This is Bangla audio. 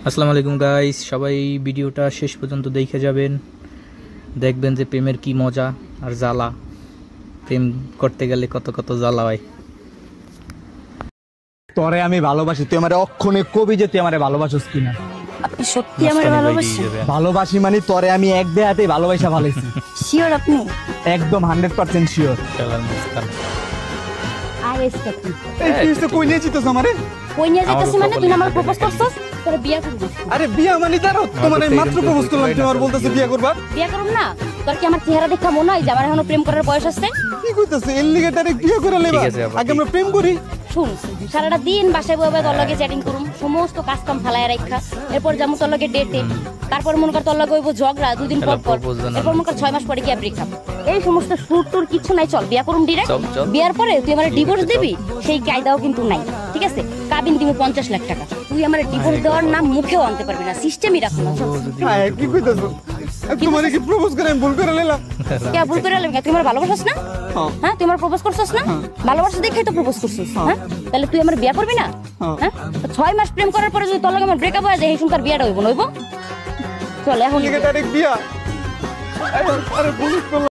আসসালামু আলাইকুম গাইস, সবাই ভিডিওটা শেষ পর্যন্ত দেখে যাবেন। দেখবেন যে প্রেমের কি মজা আর জ্বালা। প্রেম করতে গেলে কত কত জ্বালা হয়। তোরে আমি ভালোবাসি, তুই আমারে অক্ষণে কবি যে তুই আমারে ভালোবাসিস কিনা। আপনি সত্যি আমারে ভালোবাসেন? ভালোবাসি মানে তোরে আমি এক দেহাতে ভালোবাসা ভালোইছি। শিওর আপনি? একদম 100% শিওর। খেলার মুস্কান। আইএসটা কি? এই তুই তো কই নিয়ে জিতছ আমারে? কই নিয়ে যাইতাছিস মানে? তুই আমার প্রপোজ করছস? তোর বিয়া করব। আরে বিয়া মানে দাঁড়াও, তোমার মাত্র প্রপোজ করলাম, তুমি আর বলতেছো বিয়া করবা? বিয়া করব না? তোর কি আমার চেহারা দেখা মনে হয় যে আমার এখনো প্রেম করার বয়স আছে? কি কইতাছ? এর লিগে ডাইরেক্ট বিয়া করে লেবা? আগে আমরা প্রেম করি। শুন, সারাটা দিন বাসায় বসে তোর লগে চ্যাটিং করুম, সমস্ত কাজ কাম ফালায় রাখা, এরপর যাবো তোর লগে ডেটে, তারপর মনে কর তোর লগে হইব ঝগড়া দুদিন পর পর, এরপর মনে কর 6 মাস পরে কি ব্রেকআপ। এই সমস্ত সুর টুর কিছু নাই, চল বিয়া করুম ডিরেক্ট। বিয়ার পরে তুই আমার ডিভোর্স দিবি, সেই কায়দাও কিন্তু নাই, ঠিক আছে? কাবিন দিবি 50 লাখ টাকা। তুই আমার ডিভোর্স দেওয়ার নাম মুখেও আনতে পারবি না, সিস্টেমই রাখো না। হ্যাঁ, কি কইতাছ? তোমারে কি প্রপোজ করে আমি ভুল করে নিলাম? কে ভুল করে নিলাম? তুই আমার ভালোবাসিস না? হ্যাঁ, তুই আমার প্রপোজ করছস না? ভালোবাসা দেখেই তো প্রপোজ করছস। হ্যাঁ, তাহলে তুই আমার বিয়া করবি না? হ্যাঁ, 6 মাস প্রেম করার পরে যদি তোর লগে আমার ব্রেকআপ হয়ে যায়, এই শুনকার বিয়াটা হইব না? হইব? চল এখন ডাইরেক্ট বিয়া। আরে বলিস